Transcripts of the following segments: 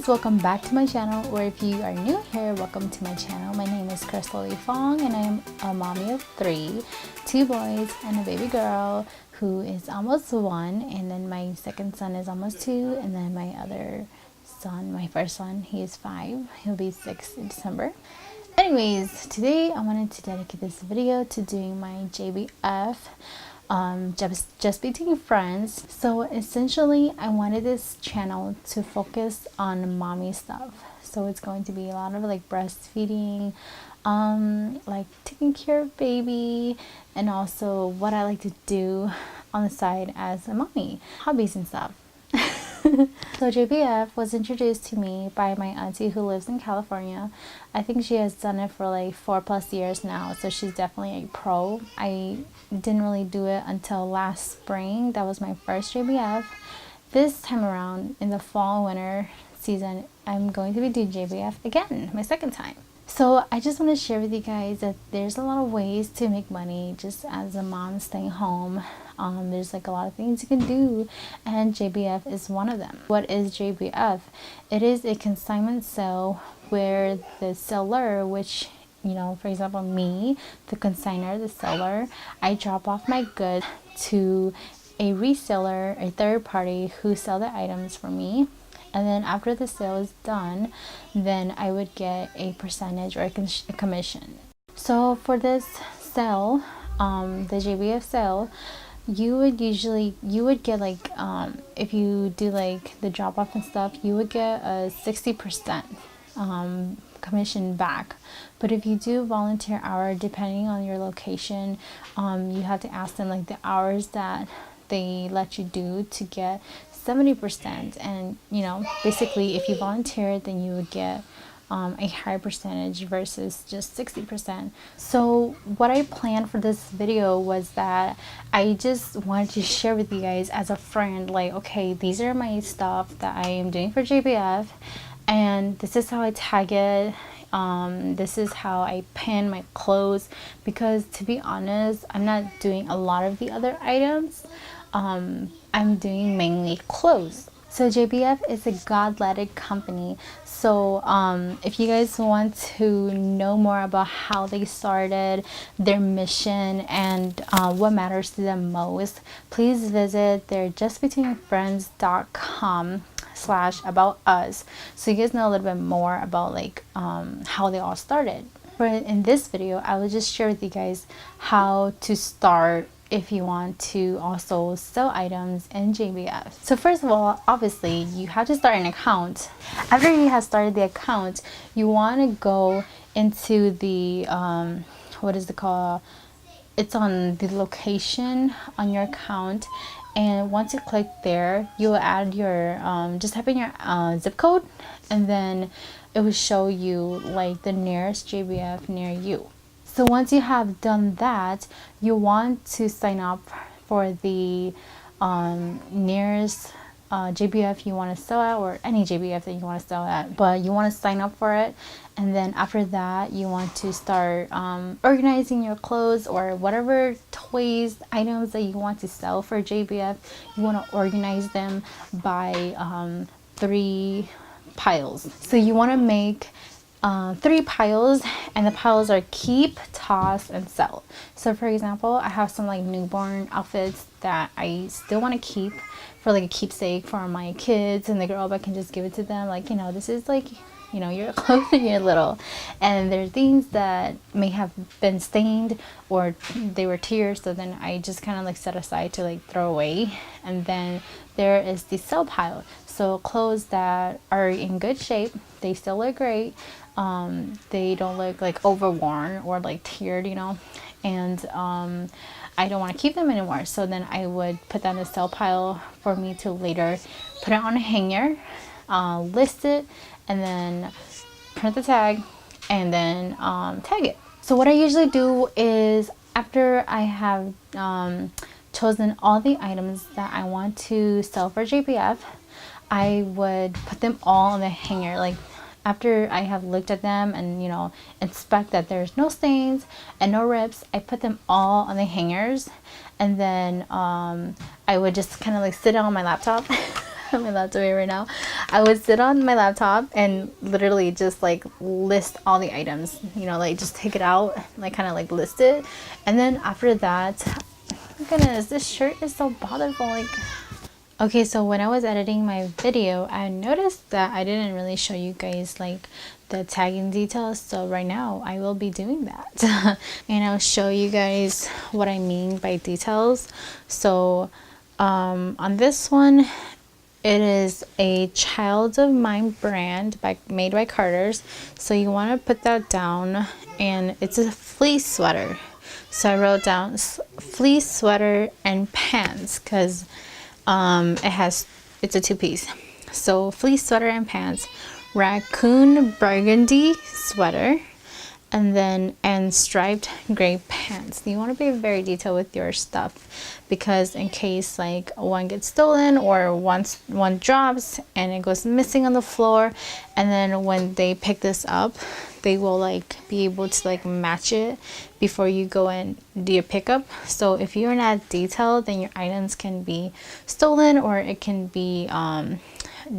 guys, welcome back to my channel, or if you are new here, welcome to my channel. My name is Crystal Lee Fong and I am a mommy of 3, 2 boys and a baby girl who is almost 1, and then my second son is almost 2, and then my other son, my first son, he is 5. He'll be 6 in December. Anyways, today I wanted to dedicate this video to doing my JBF, just between friends. So essentially I wanted this channel to focus on mommy stuff. So it's going to be a lot of like breastfeeding, like taking care of baby, and also what I like to do on the side as a mommy, hobbies and stuff. So JBF was introduced to me by my auntie who lives in California. I think she has done it for like 4+ years now, so she's definitely a pro. I didn't really do it until last spring. That was my first JBF. This time around in the fall winter season, I'm going to be doing JBF again, my second time. So I just want to share with you guys that there's a lot of ways to make money just as a mom staying home. There's like a lot of things you can do, and JBF is one of them. What is JBF? It is a consignment sale where the seller, which, you know, for example me, the consignor, the seller, I drop off my goods to a reseller, a third party who sell the items for me. And then after the sale is done, then I would get a percentage or a commission. So for this sale, the JBF sale, you would get like, if you do like the drop off and stuff, you would get a 60% commission back. But if you do volunteer hour, depending on your location, you have to ask them like the hours that they let you do to get 70%. And you know, basically if you volunteer, then you would get a higher percentage versus just 60%. So what I planned for this video was that I just wanted to share with you guys as a friend, like, okay, these are my stuff that I am doing for JBF, and this is how I tag it. This is how I pin my clothes, because to be honest, I'm not doing a lot of the other items. I'm doing mainly clothes. So JBF is a God-led company. So if you guys want to know more about how they started, their mission, and what matters to them most, please visit their justbetweenfriends.com/about-us, so you guys know a little bit more about like how they all started. But in this video, I will just share with you guys how to start if you want to also sell items in JBF. So first of all, obviously you have to start an account. After you have started the account, you want to go into the what is it called? It's on the location on your account, and once you click there, you will add your just type in your zip code, and then it will show you like the nearest JBF near you. So once you have done that, you want to sign up for the nearest JBF you want to sell at, or any JBF that you want to sell at, but you want to sign up for it. And then after that, you want to start organizing your clothes or whatever toys, items that you want to sell for JBF. You want to organize them by 3 piles. So you want to make 3 piles, and the piles are keep, toss, and sell. So for example, I have some like newborn outfits that I still want to keep for like a keepsake for my kids and the girl, but I can just give it to them, like, you know, this is like, you know, your clothes when you're little. And there are things that may have been stained or they were tears, so then I just kind of like set aside to like throw away. And then there is the sell pile. So clothes that are in good shape, they still look great, they don't look like overworn or like teared, you know, and I don't want to keep them anymore. So then I would put that in the sell pile for me to later put it on a hanger, list it, and then print the tag, and then tag it. So what I usually do is, after I have chosen all the items that I want to sell for JBF, I would put them all on the hanger. Like after I have looked at them and, you know, inspect that there's no stains and no rips, I put them all on the hangers. And then I would just kind of like sit down on my laptop my laptop here right now. I would sit on my laptop and literally just like list all the items, you know, like just take it out, like kind of like list it. And then after that, oh goodness, this shirt is so bothersome. Like, okay, so when I was editing my video, I noticed that I didn't really show you guys like the tagging details. So right now I will be doing that and I'll show you guys what I mean by details. So on this one, it is a Child of Mine brand made by Carter's. So you want to put that down, and it's a fleece sweater. So I wrote down fleece sweater and pants because it's a two-piece. So fleece sweater and pants, raccoon burgundy sweater, and striped gray pants. You want to be very detailed with your stuff, because in case like one gets stolen or one drops and it goes missing on the floor, and then when they pick this up, they will like be able to like match it before you go and do your pickup. So if you're not detailed, then your items can be stolen, or it can be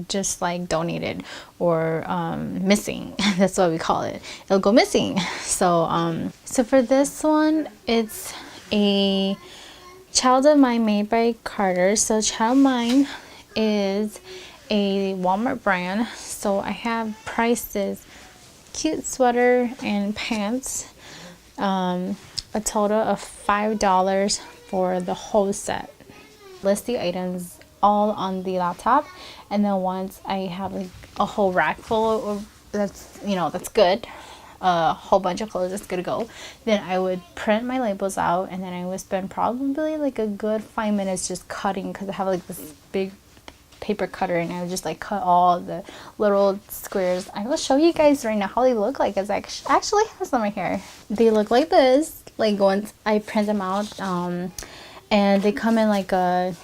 just like donated or missing. That's what we call it. It'll go missing. So so for this one, it's a Child of Mine made by Carter. So Child of Mine is a Walmart brand. So I have prices, cute sweater and pants, a total of $5 for the whole set. List the items all on the laptop, and then once I have like a whole rack full of that's good, a whole bunch of clothes that's good to go, then I would print my labels out, and then I would spend probably like a good 5 minutes just cutting, because I have like this big paper cutter, and I would just like cut all the little squares. I will show you guys right now how they look like. As I actually have some right here. They look like this, like once I print them out, and they come in like a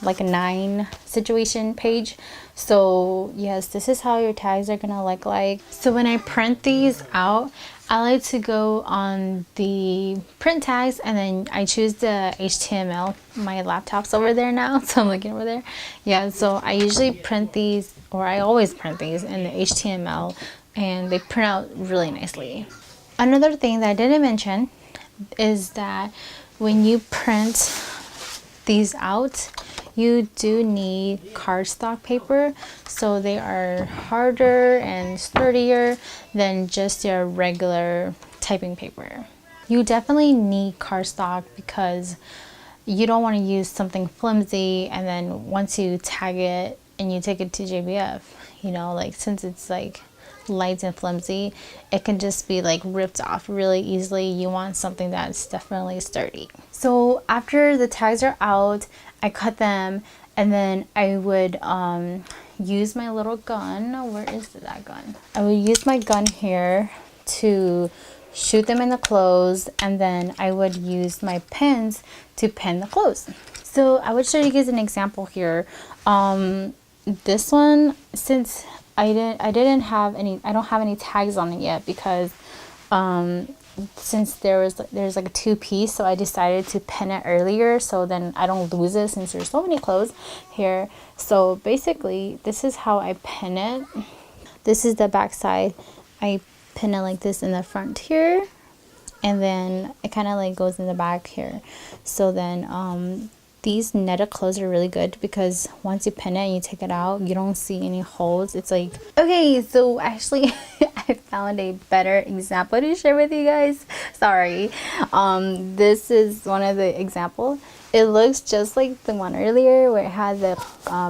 9 situation page. So yes, this is how your tags are gonna look like. So when I print these out, I like to go on the print tags, and then I choose the HTML. My laptop's over there now, so I'm looking over there. Yeah, so I usually print these, or I always print these in the HTML, and they print out really nicely. Another thing that I didn't mention is that when you print these out, you do need cardstock paper, so they are harder and sturdier than just your regular typing paper. You definitely need cardstock because you don't want to use something flimsy, and then once you tag it and you take it to JBF, you know, like since it's like light and flimsy, it can just be like ripped off really easily. You want something that's definitely sturdy. So after the tags are out, I cut them, and then I would use my little gun. Where is that gun? I would use my gun here to shoot them in the clothes, and then I would use my pins to pin the clothes. So I would show you guys an example here. This one, since I don't have any tags on it yet, because since there's like a 2-piece, so I decided to pin it earlier, so then I don't lose it since there's so many clothes here. So basically this is how I pin it. This is the back side. I pin it like this in the front here, and then it kind of like goes in the back here. So then these netted clothes are really good because once you pin it and you take it out, you don't see any holes. It's like, okay, so actually I found a better example to share with you guys. Sorry. This is one of the examples. It looks just like the one earlier where it had the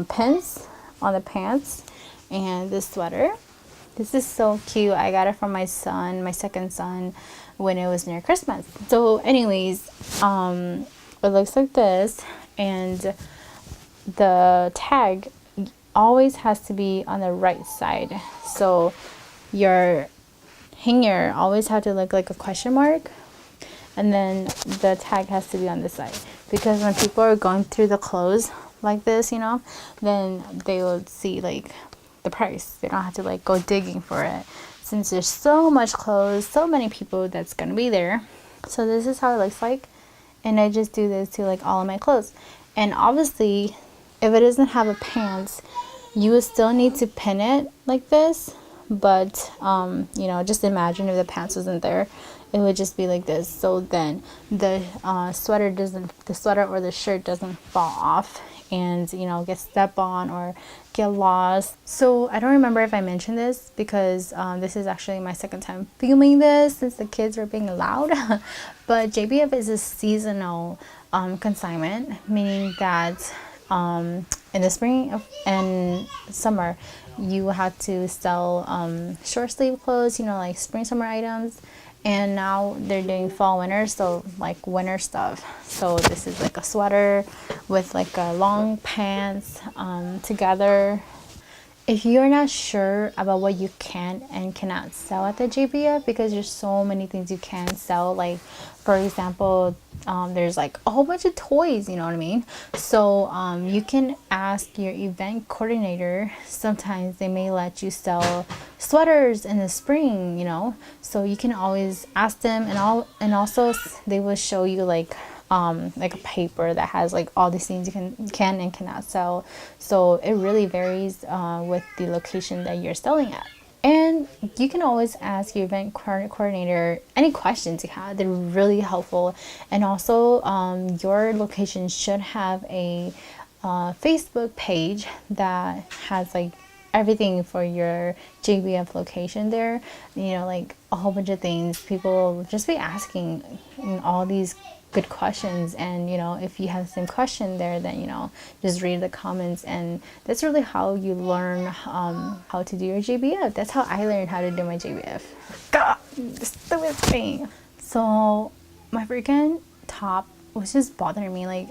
pins on the pants and the sweater. This is so cute. I got it from my son, my second son, when it was near Christmas. So anyways, it looks like this, and the tag always has to be on the right side. So your hanger always have to look like a question mark, and then the tag has to be on this side, because when people are going through the clothes like this, you know, then they will see like the price. They don't have to like go digging for it, since there's so much clothes, so many people that's gonna be there. So this is how it looks like, and I just do this to like all of my clothes. And obviously if it doesn't have a pants, you would still need to pin it like this. But you know, just imagine if the pants wasn't there, it would just be like this. So then the sweater or the shirt doesn't fall off and, you know, get stepped on or get lost. So I don't remember if I mentioned this because this is actually my second time filming this since the kids were being loud. But JBF is a seasonal consignment, meaning that in the spring and summer you have to sell short sleeve clothes, you know, like spring summer items, and now they're doing fall winter, so like winter stuff. So this is like a sweater with like a long pants together. If you're not sure about what you can and cannot sell at the JBF, because there's so many things you can sell, like for example, there's like a whole bunch of toys, you know what I mean? So you can ask your event coordinator. Sometimes they may let you sell sweaters in the spring, you know, so you can always ask them. And also they will show you like a paper that has like all these things you can and cannot sell. So it really varies with the location that you're selling at. And you can always ask your event coordinator any questions you have. They're really helpful. And also your location should have a Facebook page that has like everything for your JBF location there. You know, like a whole bunch of things. People will just be asking all these good questions, and you know, if you have the same question there, then you know, just read the comments. And that's really how you learn how to do your JBF. That's how I learned how to do my JBF. God, this stupid thing. So my freaking top was just bothering me. Like,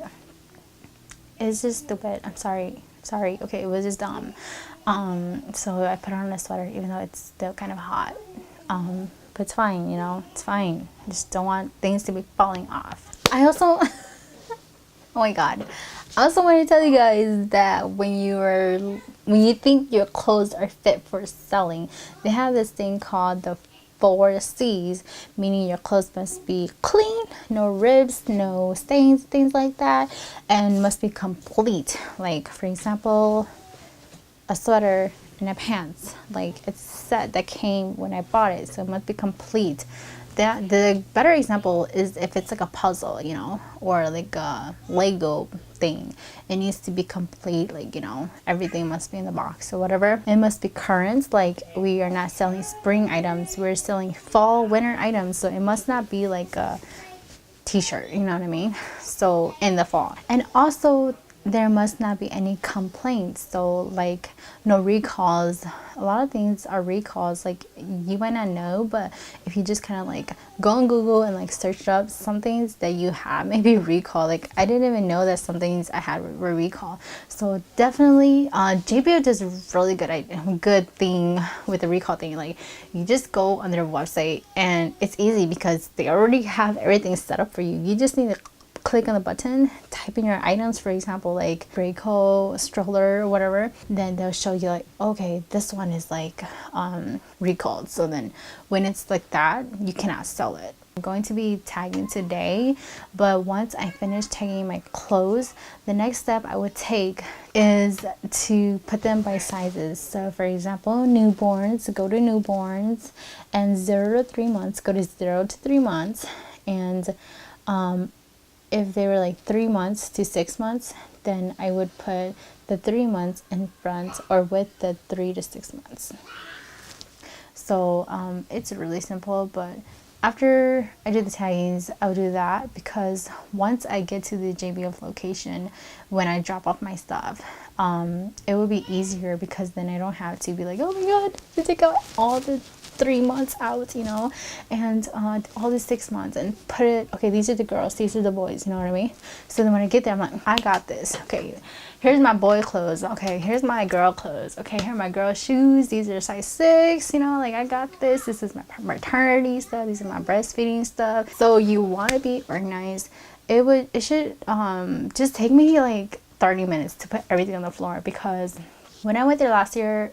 it's just stupid. I'm sorry. Okay, it was just dumb. So I put on a sweater even though it's still kind of hot. But it's fine, you know, it's fine. I just don't want things to be falling off. I also, oh my god, I also want to tell you guys that when you think your clothes are fit for selling, they have this thing called the 4 C's, meaning your clothes must be clean, no ribs, no stains, things like that, and must be complete. Like for example, a sweater and a pants, like it's set that came when I bought it, so it must be complete. The better example is if it's like a puzzle, you know, or like a Lego thing. It needs to be complete, like, you know, everything must be in the box or whatever. It must be current, like we are not selling spring items, we're selling fall winter items, so it must not be like a t-shirt, you know what I mean? So in the fall. And also there must not be any complaints, so like no recalls. A lot of things are recalls, like you might not know, but if you just kind of like go on Google and like search up some things that you have maybe recall, like I didn't even know that some things I had were recall. So definitely JBF does a really good thing with the recall thing. Like you just go on their website and it's easy because they already have everything set up for you. You just need to click on the button, type in your items, for example like Graco stroller or whatever, then they'll show you like, okay, this one is like recalled. So then when it's like that, you cannot sell it. I'm going to be tagging today, but once I finish tagging my clothes, the next step I would take is to put them by sizes. So for example, newborns, go to newborns, and 0 to 3 months, go to 0 to 3 months, and if they were like 3 months to 6 months, then I would put the 3 months in front or with the 3 to 6 months. So it's really simple, but after I do the taggings, I'll do that because once I get to the JBF location, when I drop off my stuff, it will be easier because then I don't have to be like, oh my god, to take out all the 3 months out, you know, and all the 6 months and put it, okay, these are the girls, these are the boys, you know what I mean? So then when I get there, I'm like, I got this. Okay, here's my boy clothes. Okay, here's my girl clothes. Okay, here are my girl shoes. These are size 6, you know, like I got this. This is my maternity stuff. These are my breastfeeding stuff. So you want to be organized. It should just take me like 30 minutes to put everything on the floor, because when I went there last year,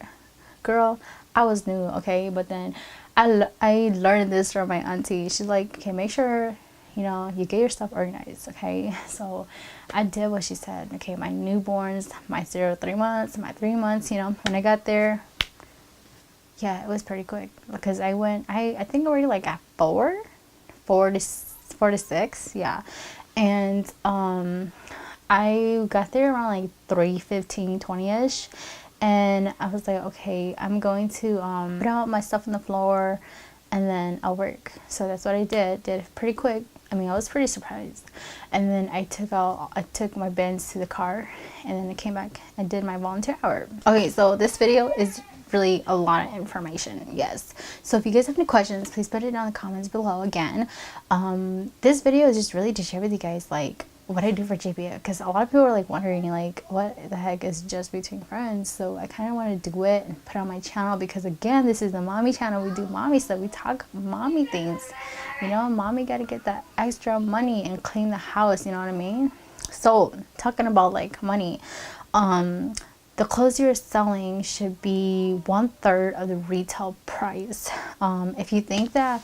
girl, I was new, okay, but then I learned this from my auntie. She's like, okay, make sure you know, you get your stuff organized. Okay, so I did what she said. Okay, my newborns, my 0 to 3 months, my 3 months, you know, when I got there, yeah, it was pretty quick because I think already like at 4 to 6, yeah. And I got there around like 3:15, 20ish, and I was like, okay, I'm going to put out my stuff on the floor and then I'll work. So that's what I did it pretty quick. I mean, I was pretty surprised. And then I took my bins to the car, and then I came back and did my volunteer hour. Okay, so this video is really a lot of information, yes. So if you guys have any questions, please put it down in the comments below. Again, this video is just really to share with you guys like what I do for JBF, because a lot of people are like wondering like what the heck is Just Between Friends. So I kind of want to do it and put on my channel, because again, this is the mommy channel. We do mommy stuff, we talk mommy things, you know. Mommy got to get that extra money and clean the house, you know what I mean? So talking about like money, the clothes you're selling should be 1/3 of the retail price. If you think that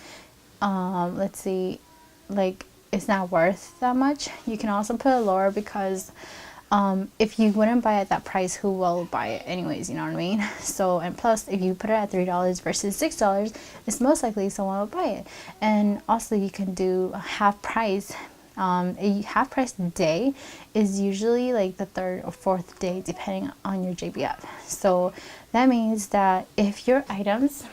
let's see, like it's not worth that much, you can also put it lower, because if you wouldn't buy it at that price, who will buy it anyways, you know what I mean? So, and plus if you put it at $3 versus $6, it's most likely someone will buy it. And also you can do a half price. A half price day is usually like the 3rd or 4th day depending on your JBF. So that means that if your items,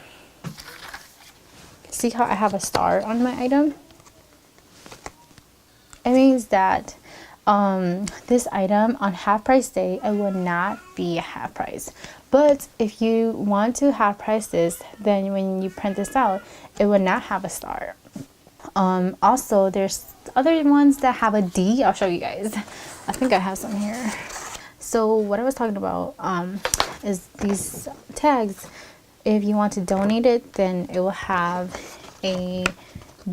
see how I have a star on my item? It means that this item on half price day, it will not be a half price. But if you want to half price this, then when you print this out, it will not have a star. Also, there's other ones that have a D. I'll show you guys. I think I have some here. So what I was talking about is these tags. If you want to donate it, then it will have a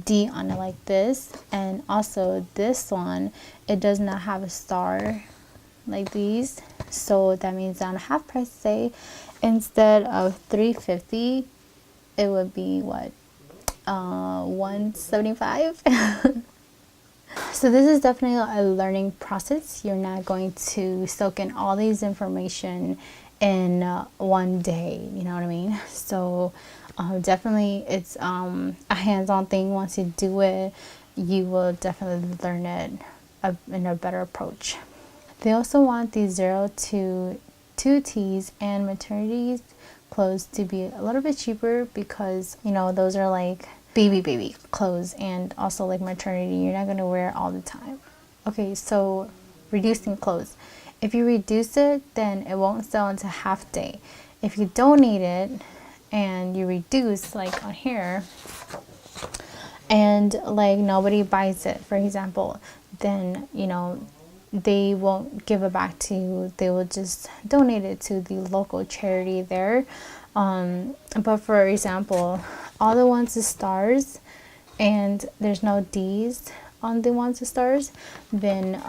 D on it like this. And also this one, it does not have a star like these. So that means on a half price day, instead of $3.50, it would be what? $1.75. So this is definitely a learning process. You're not going to soak in all these information in one day, you know what I mean? So definitely it's a hands-on thing. Once you do it, you will definitely learn it in a better approach. They also want the 0 to 2Ts and maternity clothes to be a little bit cheaper, because you know those are like baby clothes, and also like maternity, you're not going to wear all the time. Okay, so reducing clothes. If you reduce it, then it won't sell into half day. If you donate it and you reduce, like on here, and like nobody buys it, for example, then you know they won't give it back to you. They will just donate it to the local charity there. But for example, all the ones with stars and there's no D's on the ones with stars, then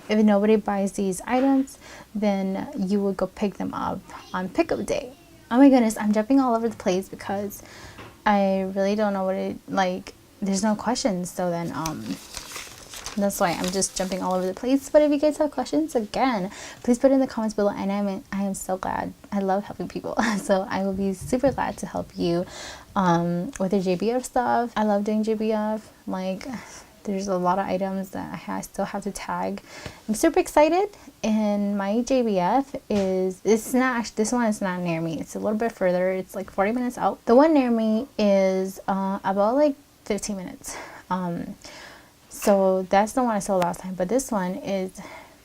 if nobody buys these items, then you will go pick them up on pickup day. Oh my goodness, I'm jumping all over the place because I really don't know what it, like, there's no questions. So then that's why I'm just jumping all over the place. But if you guys have questions, again, please put it in the comments below. And I am so glad. I love helping people. So I will be super glad to help you with your JBF stuff. I love doing JBF. Like, there's a lot of items that I still have to tag. I'm super excited. And my JBF is, it's not, this one is not near me. It's a little bit further. It's like 40 minutes out. The one near me is about like 15 minutes. So that's the one I saw last time, but this one is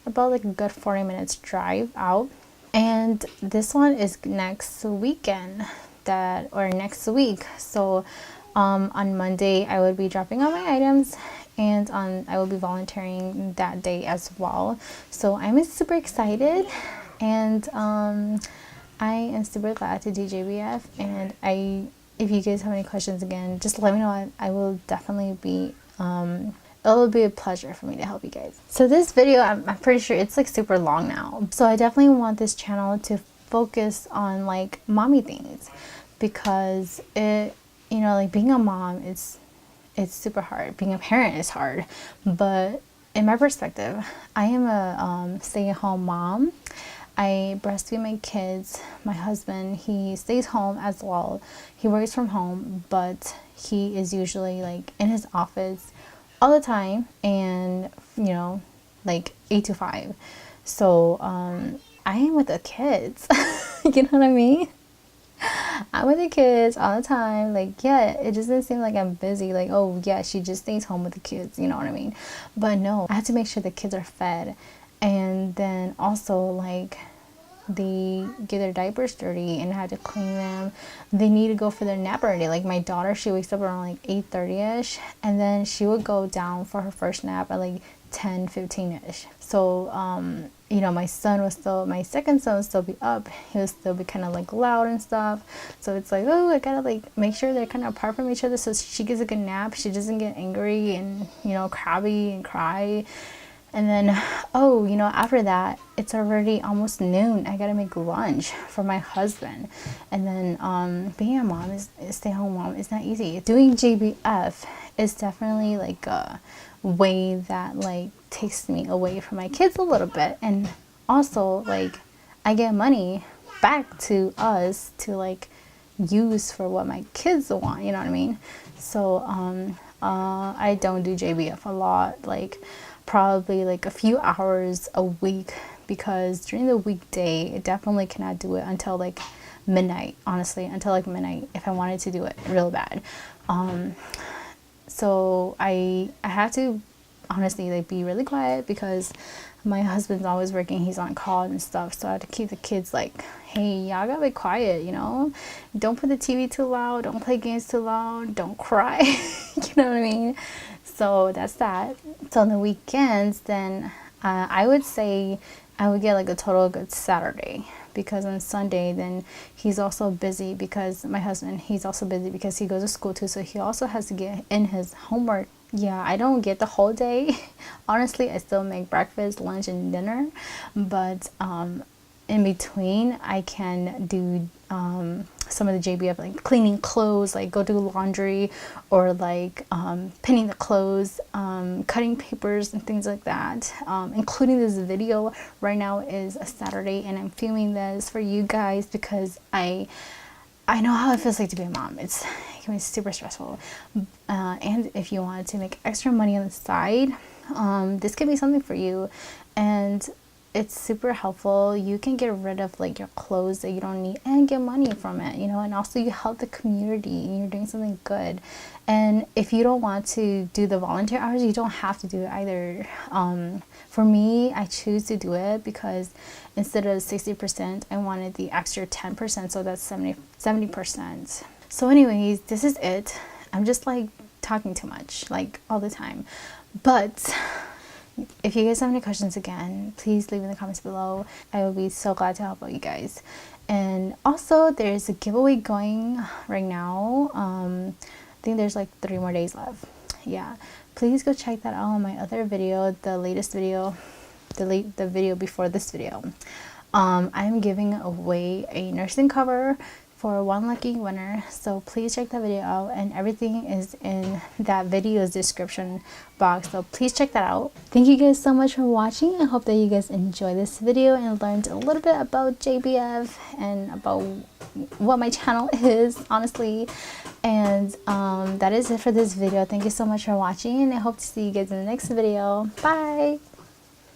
about like a good 40 minutes drive out. And this one is next weekend, or next week. So on Monday I would be dropping off my items, and I will be volunteering that day as well. So I'm super excited, and I am super glad to do JBF. And if you guys have any questions, again, just let me know. I will definitely be it will be a pleasure for me to help you guys. So this video, I'm pretty sure it's like super long now. So I definitely want this channel to focus on like mommy things, because it, you know, like being a mom, it's super hard. Being a parent is hard. But in my perspective, I am a stay-at-home mom. I breastfeed my kids. My husband, he stays home as well. He works from home, but he is usually like in his office all the time, and like 8 to 5. So I am with the kids. You know what I mean? I'm with the kids all the time. Like, yeah, it doesn't seem like I'm busy. Like, oh, yeah, she just stays home with the kids. You know what I mean? But no, I have to make sure the kids are fed. And then also, like, they get their diapers dirty and I have to clean them. They need to go for their nap already. Like, my daughter, she wakes up around like 8:30ish. And then she would go down for her first nap at like 10:15ish. So, my second son would still be up. He would still be kind of like loud and stuff. So it's like, oh, I gotta like make sure they're kind of apart from each other so she gets a good nap. She doesn't get angry and, crabby and cry. And then, after that, it's already almost noon. I gotta make lunch for my husband. And then, being a mom, stay-at-home mom, is not easy. Doing JBF is definitely like a way that like takes me away from my kids a little bit. And also, like, I get money back to us to like use for what my kids want, you know what I mean? So, I don't do JBF a lot, like probably like a few hours a week, because during the weekday I definitely cannot do it until like midnight, honestly, until like midnight if I wanted to do it real bad. So I have to honestly like be really quiet because my husband's always working, he's on call and stuff, so I have to keep the kids like, hey, y'all gotta be quiet, don't put the TV too loud, don't play games too loud, don't cry. You know what I mean? So that's that. So on the weekends, then I would say I would get like a total good Saturday, because on Sunday then he's also busy, because my husband, he's also busy because he goes to school too, so he also has to get in his homework. Yeah, I don't get the whole day. Honestly, I still make breakfast, lunch, and dinner, but in between I can do some of the JBF, like cleaning clothes, like go do laundry, or like pinning the clothes, cutting papers and things like that, including this video. Right now is a Saturday and I'm filming this for you guys because I know how it feels like to be a mom. It can be super stressful, and if you wanted to make extra money on the side, this could be something for you. And it's super helpful. You can get rid of like your clothes that you don't need and get money from it, and also you help the community and you're doing something good. And if you don't want to do the volunteer hours, you don't have to do it either. For me, I choose to do it because instead of 60%, I wanted the extra 10%, so that's 70%. So anyways, this is it. I'm just like talking too much, like all the time. But if you guys have any questions, again, please leave in the comments below. I will be so glad to help out you guys. And also, there's a giveaway going right now. I think there's like 3 more days left. Yeah, please go check that out on my other video, the latest video, the video before this video. I'm giving away a nursing cover for one lucky winner, so please check that video out, and everything is in that video's description box, so please check that out. Thank you guys so much for watching. I hope that you guys enjoyed this video and learned a little bit about JBF and about what my channel is, honestly. And that is it for this video. Thank you so much for watching, and I hope to see you guys in the next video. Bye.